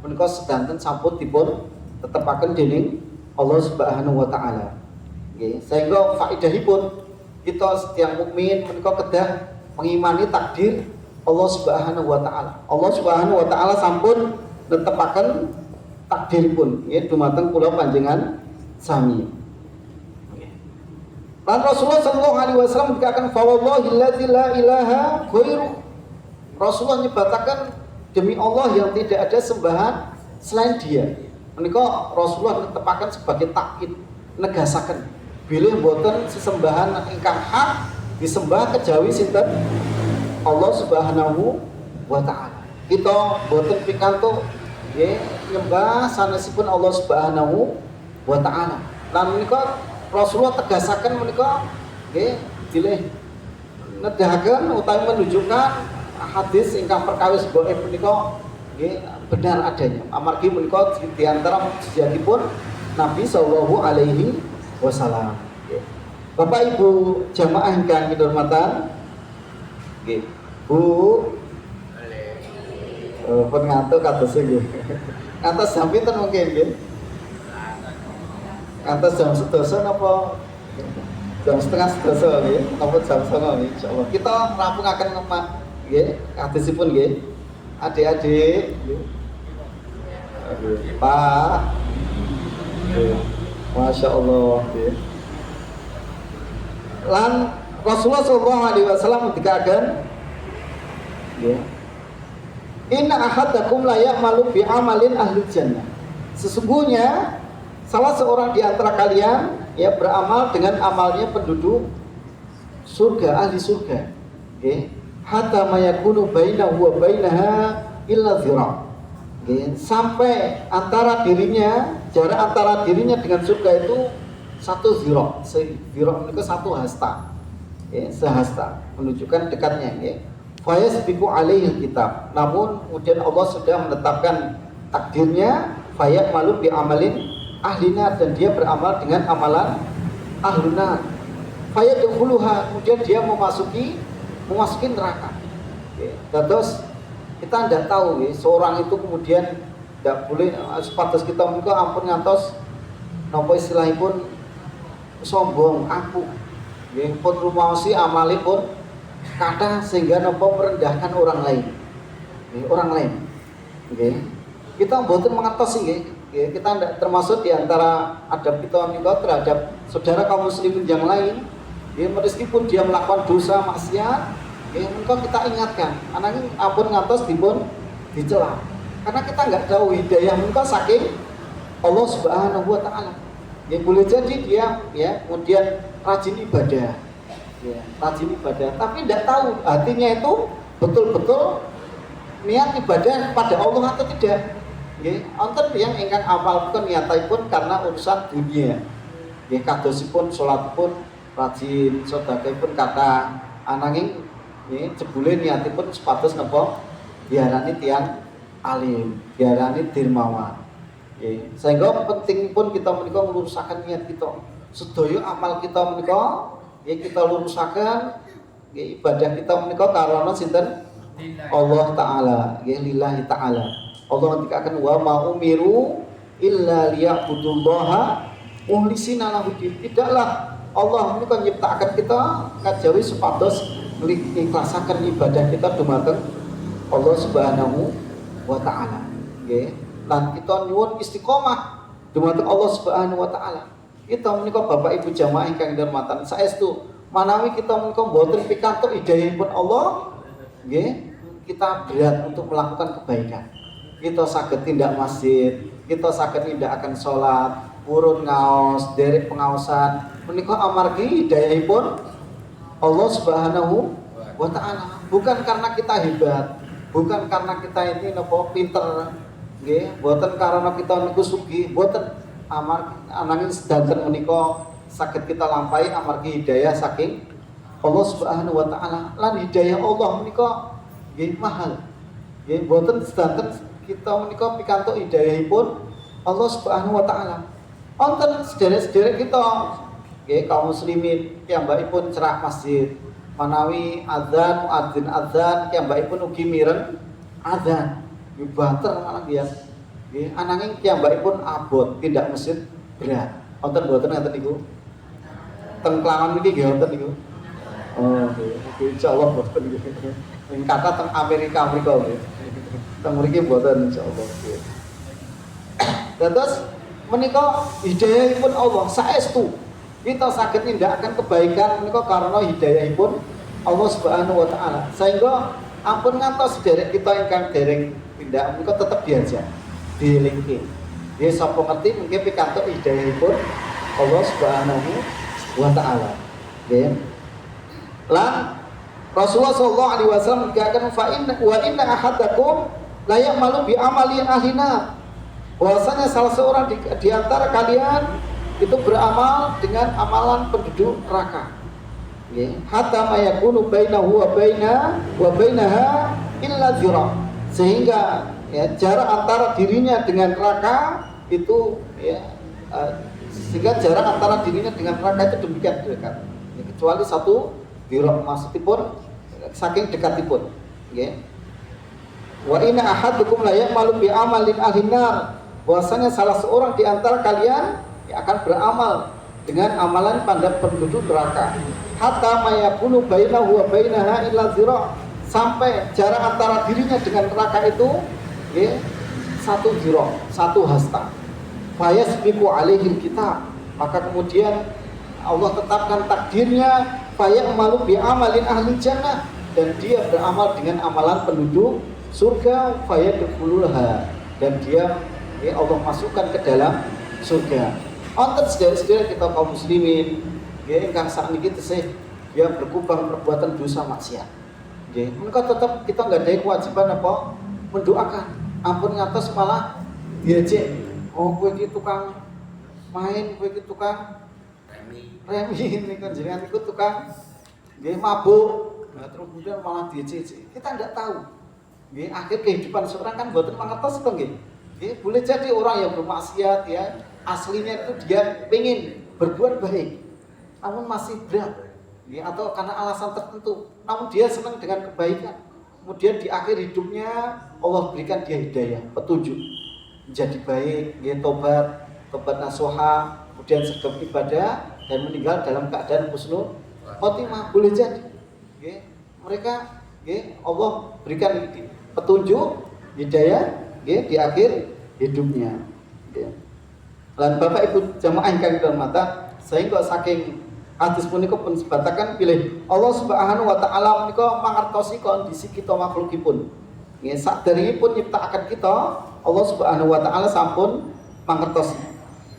menika sedanten sampun dipun tetepaken dening Allah Subhanahu wa taala. Sehingga faedahipun kita setiap mukmin menika kedah mengimani takdir Allah Subhanahu wa taala. Allah Subhanahu wa taala sampun netepaken takdiripun dumateng kula panjenengan sami. Dan Rasulullah sallallahu alaihi wasallam dikatakan fa wallahi la ilaha ghairu. Rasulullah nyebataken demi Allah yang tidak ada sembahan selain Dia. Menika Rasulullah netepaken sebagai takkid, negasaken bilih mboten sesembahan ingkang hak disembah kejawi sinten Allah Subhanahu wa taala. Kita mboten pikantuk nyembah sanesipun Allah Subhanahu wa taala. Lan menika Rasulullah tegasaken menika bilih nedahaken utawi menunjukkan hadis ingkang perkawis dhaif menika benar adanya. Amargi menika di antara mukjizatipun Nabi sallallahu alaihi wasallam. Bapak Ibu jamaah ingkang kinurmatan, Bu pun ngantuk kados nggih. Ngantos jam pinten mungkin nggih? Ngantos jam 11 napa jam setengah 11 nggih, napa jam 9 insyaallah. Kita rampungaken nggih hadisipun nggih. Adik-adik nggih. Pak. Masya Allah nggih. Lan Rasulullah sallallahu alaihi wasallam dikatakan nggih. Inna ahadakum la ya'malu bi amalin ahli jannah. Sesungguhnya salah seorang di antara kalian beramal dengan amalnya penduduk surga, ahli surga. Hatta mayakunu bainahu wa bainaha illa zira'. Sampai antara dirinya, jarak antara dirinya dengan surga itu satu zira'. Zira' itu satu hasta. Sehasta menunjukkan dekatnya. Fayasbiqu alaihi kitab. Namun kemudian Allah sudah menetapkan takdirnya, fayamalu bi amalin ahlina, dan dia beramal dengan amalan ahluna. Fayadkhuluha, kemudian dia memasuki neraka. Terus kita tidak tahu seorang itu kemudian tidak boleh sepatus kita menika ampun ngantos napa istilahipun sombong, aku. Nggih pun rumaosi amalipun kata sehingga napa merendahkan orang lain. Kita mboten mengertos nggih. Kita tidak termasuk di antara adab kita menika terhadap saudara kaum muslimin yang lain. Meskipun dia melakukan dosa maksiat, menika kita ingatkan, ananging ampun ngantos dipun dicela. Karena kita nggak tahu hidayah menika saking Allah Subhanahu wa taala. Boleh jadi dia kemudian rajin ibadah. Rajin ibadah, tapi tidak tahu hatinya itu betul-betul niat ibadah pada Allah atau tidak. Wonten yang ingkang amalipun niatipun karena urusan dunia. Kadosipun salatipun rajin, sedekahipun kata ananging jebule niatipun sepatus napa diarani tiyang alim, diarani dermawan. Sehingga pentingipun kita menika nglurusaken niat kita. Sedaya amal kita menika kita lurusaken ibadah kita menika karana sinten? Allah taala, lillahi taala. Allah ngendikaken wa ma umiru illa liya'budullaha mukhlisina lahudin. Tidaklah Allah menika nyiptakaken kita kajawi supados ikhlasaken ibadah kita dumateng Allah Subhanahu wa taala. Lan kita nyuwun istiqomah dumateng Allah Subhanahu wa taala. Kita menika Bapak Ibu jamaah ingkang dirahmatan saestu Manawi kita menika mboten pikantuk hidayahipun Allah, nggih, kita berat untuk melakukan kebaikan. Kita saged tindak masjid, kita saged nindakaken salat, urun ngaos, derek pengaosan, menika amargi hidayahipun Allah Subhanahu wa taala. Bukan karena kita hebat, bukan karena kita ini napa pinter, nggih, mboten karena kita niku sugih, mboten, amargi ananging sedanten menika saged kita lampahi amargi hidayah saking Allah Subhanahu wa taala. Lan hidayah Allah menika nggih mahal. Nggih, mboten sedanten kita menika pikantuk hidayahipun Allah Subhanahu wa taala. Wonten sederek-sederek kita nggih kaum muslimin piyambakipun cerah masjid, manawi azan muadzin azan piyambakipun ugi mireng azan. Nggih banter malah nggih. Nggih ananging piyambakipun abot tindak masjid berat. Wonten mboten ngaten niku? Teng Klangan niki nggih wonten niku. Oh, nggih insyaallah mboten nggih. Ing kata teng Amerika mriku nggih. Teng mriki mboten insyaallah nggih. Terus menika hidayahipun Allah saestu kita saged nindakaken kebaikan menika karena hidayahipun Allah Subhanahu wa taala. Sehingga ampun ngantos derek kita ingkang dereng tindak menika tetep diajak, dielingke. Nggih sapa ngerti mungkin pikantuk hidayahipun Allah Subhanahu wa taala. Nggih. Lan Rasulullah sallallahu alaihi wasallam mengatakan wa inna ahadakum la ya'malu bi amali ahlina. Bahwasanya salah seorang di antara kalian itu beramal dengan amalan penduduk neraka. Nggih, hatta mayakunu bainahu wa bainaha illa dzira. Sehingga ya, jarak antara dirinya dengan neraka itu ya sehingga jarak antara dirinya dengan neraka itu demikian dekat. Ya, kecuali satu dzira maksudipun saking dekatipun. Nggih. Wa inna ahadukum la ya'malu bi amalin ahli nar. Bahwasanya salah seorang di antara kalian yang akan beramal dengan amalan pada penduduk neraka. Hatta mayakunu bainahu wa bainaha illa dzira. Sampai jarak antara dirinya dengan neraka itu ya, satu dzira, satu hasta. Fayasbiqu alaihi kitab. Maka kemudian Allah tetapkan takdirnya fayamalu bi amalin ahli jannah, dan dia beramal dengan amalan penduduk surga, fayadkhululha, dan dia ya Allah masukkan ke dalam surga. Wonten sedherek-sedherek kita kaum muslimin nggih ingkang sakniki tesih ya berkubang perbuatan dosa maksiat. Nggih, menika tetap kita nggadahi kewajiban apa? Mendoakan. Ampun ngantos malah diajak, oh kowe iki tukang main, kowe iki tukang remi niku jenengan niku tukang nggih mabuk. Nah, terus kemudian malah diajak. Kita ndak tahu. Nggih, akhir kehidupan seorang kan mboten mangertos to nggih. Boleh jadi orang yang bermaksiat ya aslinya itu dia pengen berbuat baik, namun masih berat ya, atau karena alasan tertentu, namun dia senang dengan kebaikan. Kemudian di akhir hidupnya Allah berikan dia hidayah, petunjuk menjadi baik, ya, tobat nasuha, kemudian sedekah ibadah dan meninggal dalam keadaan husnul khotimah. Boleh jadi ya, mereka ya, Allah berikan petunjuk hidayah ya, di akhir hidupnya. Ya. Lan Bapak Ibu jamaah ingkang dirahmati, sehingga saking hadis punika pun sebataken pilih Allah Subhanahu wa taala menika mangertosi kondisi kita makhlukipun. Nggih, saderengipun nyiptakaken kita, Allah Subhanahu wa taala sampun mangertosi.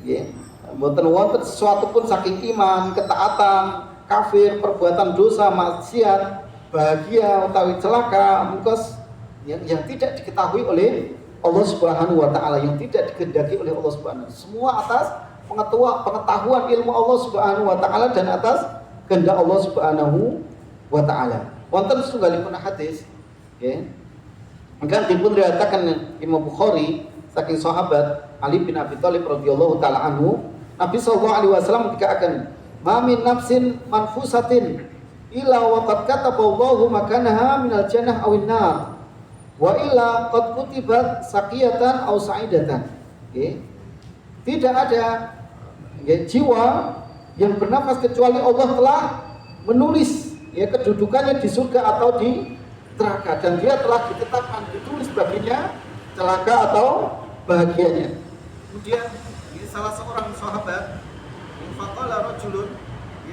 Nggih. Mboten wonten sesuatu pun saking iman, ketaatan, kafir, perbuatan dosa, maksiat, bahagia utawi celaka, mungkos yang tidak diketahui oleh Allah Subhanahu wa taala, yang tidak dikehendaki oleh Allah Subhanahu. Semua atas pengetahuan ilmu Allah Subhanahu wa taala dan atas kehendak Allah Subhanahu wa taala. Wonten setunggalipun hadis nggih. Ingkang dipun riwayataken Imam Bukhari saking sahabat Ali bin Abi Thalib radhiyallahu taala anhu, Nabi sallallahu alaihi wasallam dikatakan, "Ma min nafsin manfusatin illa wa qad kataballahu makanaha minal jannah awin nar. Wa illa qad kutibat saqiyatan aw sa'idatan." Okay. Tidak ada jiwa yang bernafas kecuali Allah telah menulis ya kedudukannya di surga atau di neraka, dan dia telah ditetapkan ditulis baginya celaka atau bahagianya. Kemudian salah seorang sahabat, faqala rajulun,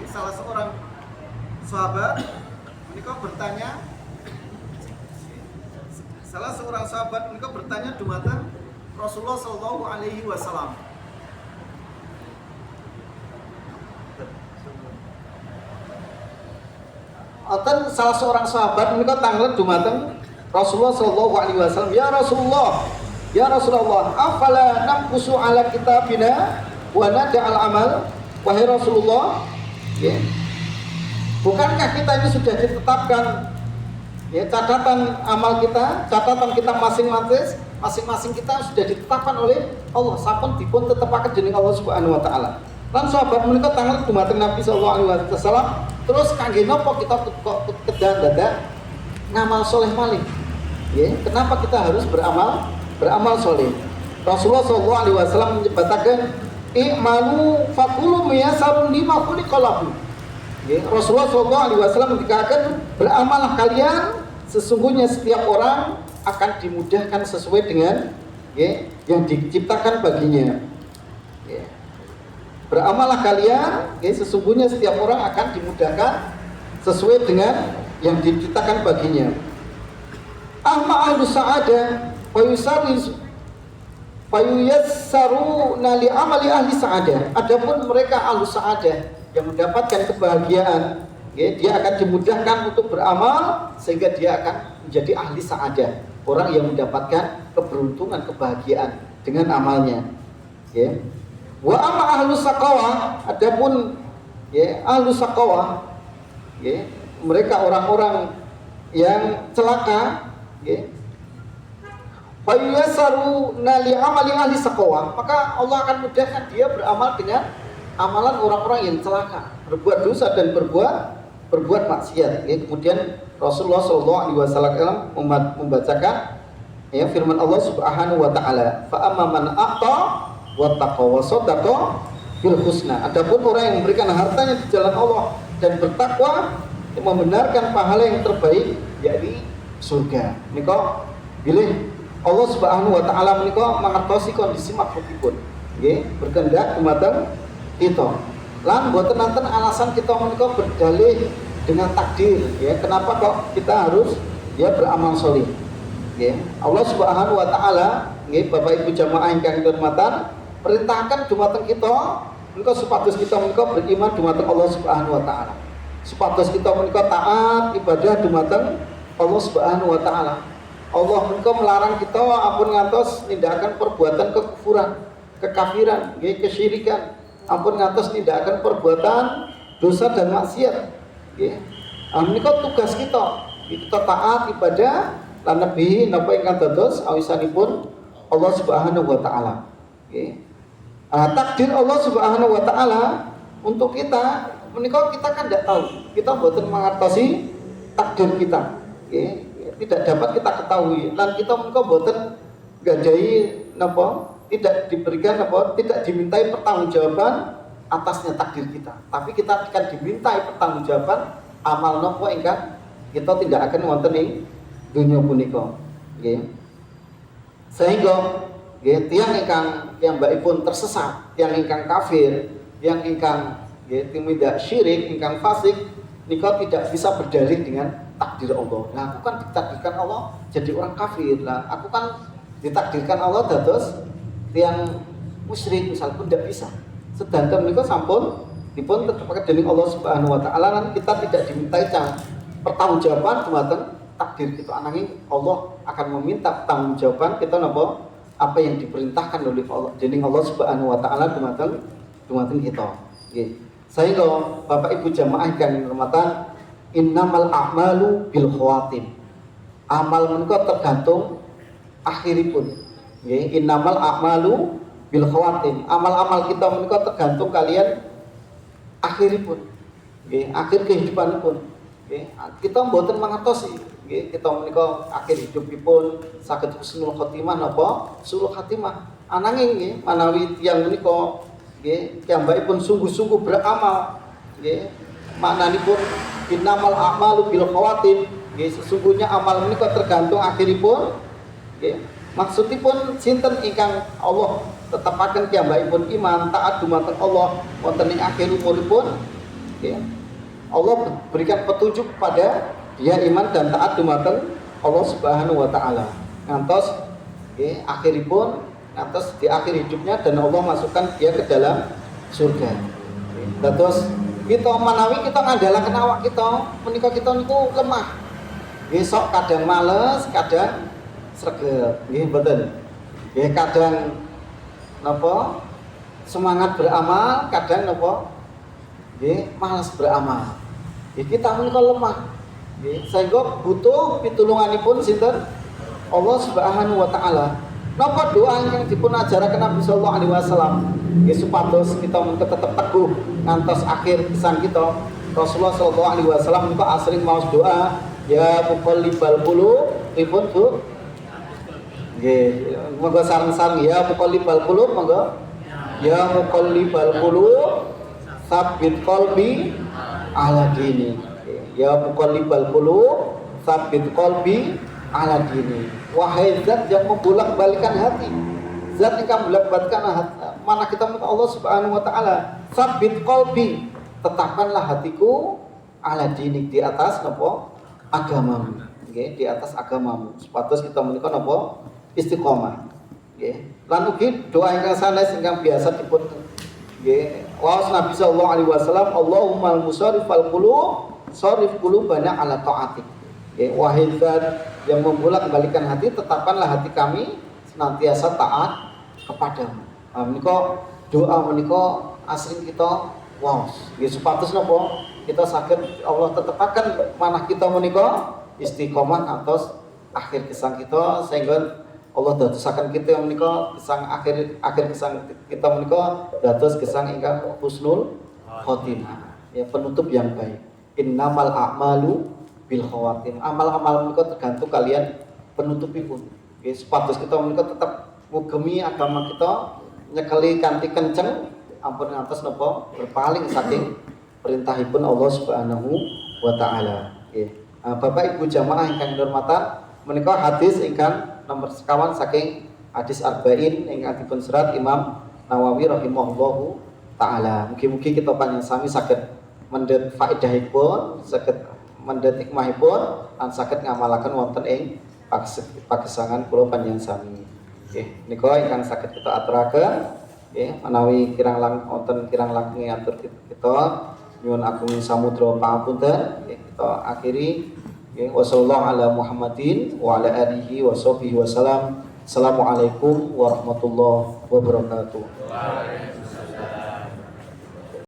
salah seorang sahabat menika bertanya, salah seorang sahabat menika bertanya dumateng Rasulullah sallallahu alaihi wasallam. Wonten salah seorang sahabat menika tanglet dumateng Rasulullah sallallahu alaihi wasallam, ya Rasulullah, afala namkusu ala kitabina wa nada'al amal. Wahai Rasulullah, ya, bukankah kita ini sudah ditetapkan ya catatan amal kita, catatan kita masing-masing kita sudah ditetapkan oleh Allah, sampun dipun tetepaken dening Allah Subhanahu wa taala. Lan sahabat menika tangan dumateng Nabi sallallahu alaihi wasallam, terus kangge napa kita kok kedan dadak ngamal soleh malih? Ya, kenapa kita harus beramal soleh? Rasulullah sallallahu alaihi wasallam menyebataken i'malu faqulu miyasarun lima khuliqalahu. Ya, Rasulullah sallallahu alaihi wasallam mengatakan beramalah kalian, sesungguhnya setiap orang akan dimudahkan sesuai dengan ya, yang diciptakan baginya. Ya. Beramalah kalian, ya, sesungguhnya setiap orang akan dimudahkan sesuai dengan yang diciptakan baginya. Amma ahlu sa'adah fayuyassaru nali amali ahli sa'adah. Adapun mereka ahlu sa'adah yang mendapatkan kebahagiaan, ya, dia akan dimudahkan untuk beramal sehingga dia akan menjadi ahli sa'adah, orang yang mendapatkan keberuntungan, kebahagiaan dengan amalnya. Ya. Wa amma ahlu saqawah, adapun ya ahlu saqawah, ya, mereka orang-orang yang celaka, ya, fayyasaru nali amali ahli saqawah, maka Allah akan mudahkan dia beramal dengan amalan orang-orang yang celaka, berbuat dosa dan berbuat maksiat. Ya, kemudian Rasulullah SAW membacakan ya firman Allah Subhanahu wa taala, fa amma man a'ta wa taqa wa sadaqa bil husna. Adapun orang yang memberikan hartanya di jalan Allah dan bertakwa, yang membenarkan pahala yang terbaik, yakni surga. Menika bilih Allah Subhanahu wa taala menika mangertosi kondisi makhlukipun, nggih, berkehendak dumateng kita. Lan boten nanten alasan kita menika berdalih dengan takdir, ya. Kenapa kok kita harus ya beramal sholih? Ya. Allah Subhanahu wa taala, nggih, Bapak Ibu jamaah ingkang dirahmatan, perintahkan dumateng kita menika supados kita menika beriman dumateng Allah Subhanahu wa taala. Supados kita menika taat ibadah dumateng Allah Subhanahu wa taala. Allah menika melarang kita ampun ngantos nindakaken perbuatan kekufuran, kekafiran, nggih, kesyirikan. Ampun ngantos nindakaken perbuatan dosa dan maksiat. Nggih. Menika tugas kita. Kita taat ibadah lan nebi napa ingkang dados awisanipun Allah Subhanahu wa taala. Nggih. Takdir Allah Subhanahu wa taala untuk kita menika kita kan tidak tahu. Kita mboten mangertosi takdir kita. Nggih. Tidak dapat kita ketahui. Lan kita menika mboten gadahi napa, tidak diberikan apa, tidak dimintai pertanggungjawaban atasnya takdir kita. Tapi kita akan dimintai pertanggungjawaban amal napa ingkang kita tidak akan wonten ing dunya punika. Nggih. Sehingga nggih tiyang ingkang piyambakipun tersesat, tiyang ingkang kafir, tiyang ingkang nggih tumindak syirik, ingkang fasik, nika tidak bisa berdalih dengan takdir Allah. Nah, aku kan ditakdirkan Allah jadi orang kafir. Lah, aku kan ditakdirkan Allah dados tiyang musyrik misal pun tidak bisa. Sedangkan menika sampun dipun tetepaken dening Allah Subhanahu wa taala, lan kita tidak dimintai pertanggungjawaban dumateng takdir kita. Ananging Allah akan meminta pertanggungjawaban kita napa apa yang diperintahkan oleh Allah dening Allah Subhanahu wa taala dumateng kita. Nggih. Sehingga Bapak Ibu jamaah ingkang dirahmatan, innamal a'malu bil khawatim. Amal menika tergantung akhiripun. Nggih, innamal a'malu bil khawatim. Amal-amal kita menika tergantung kalian akhiripun. Nggih, akhir kehidupanipun. Nggih, kita mboten mangertosi. Nggih, kita menika akhir hidupipun saged husnul khotimah napa sulul khatimah. Ananging nggih manawi tiyang menika nggih piyambakipun sungguh-sungguh beramal, nggih, maknanipun innamal a'malu bil khawatim. Nggih, sesungguhnya amal menika tergantung akhiripun. Nggih. Maksudipun sinten ingkang Allah tetepaken piyambakipun iman taat dumateng Allah wonten ing akhir umuripun, nggih. Allah berikan petunjuk kepada dia iman dan taat dumateng Allah Subhanahu wa taala. Ngantos nggih akhiripun ngantos di akhir hidupnya dan Allah masukkan dia ke dalam surga. Terus kita manawi kita ngandalaken awak kita menika kita niku lemah. Besok kadang males, kadang sregep. Nggih mboten. Nggih kadang napa semangat beramal, kadang napa nggih malas beramal. Nggih kita menika lemah. Nggih sehingga butuh pitulunganipun sinten? Allah Subhanahu wa taala. Napa doa yang dipun ajaraken Nabi sallallahu alaihi wasallam nggih supados kita tetap teguh ngantos akhir pesan kita. Rasulullah sallallahu alaihi wasallam niku asring maos doa ya muqallibal qulub pripun Bu? Nggih, monggo sareng-sareng ya muqallibal qulub monggo. Ya muqallibal qulub tsabbit qalbi ala dini. Ya muqallibal qulub tsabbit qalbi ala dini. Wahai zat yang membolak-balikan hati, zat yang membolak-balikan hati, mana kita minta Allah Subhanahu wa taala, tsabbit qalbi, tetapkanlah hatiku ala dini, di atas napa agamamu. Nggih, di atas agamamu. Supados kita menika napa istiqomah. Nggih. Lan ugi doa ingkang sanes ingkang biasa dipun nggih waos Nabi sallallahu alaihi wasallam, Allahumma al-musarrifal qulub sharif qulubana ala taatik. Nggih, wahai zat yang membolak-balikan hati, tetapkanlah hati kami senantiasa taat kepadamu. Menika doa menika asring kita waos. Nggih supados napa kita saged Allah tetepaken manah kita menika istiqomah atas akhir kesang kita sehingga Allah dadosaken kita menika gesang akhir gesang kita menika dados gesang ingkang husnul khotimah. Ya penutup yang baik. Innamal a'malu bil khawatim. Amal-amal menika tergantung kalian penutupipun. Nggih supados kita menika tetap ngugemi agama kita nyekeli kanthi kenceng ampun ngantos napa berpaling saking perintahipun Allah Subhanahu wa taala. Nggih. Bapak Ibu jamaah ingkang dirahmatan, menika hadis ingkang nomor sekawan saking hadis arba'in ingkang dipun serat Imam Nawawi rahimahullahu taala. Mugi-mugi kita panjenengan sami saged mendhet faedahipun, saged mendhet hikmahipun lan saged ngamalaken wonten ing pagesangan kula panjenengan sami. Nggih, nika ingkang saged kita aturaken nggih menawi kirang wonten kirang langkung atur kita nyuwun agung samudra pangapunten. Nggih, kita akhiri nggih wasallallahu ala Muhammadin wa ala alihi washabihi wasallam. Assalamualaikum warahmatullahi wabarakatuh.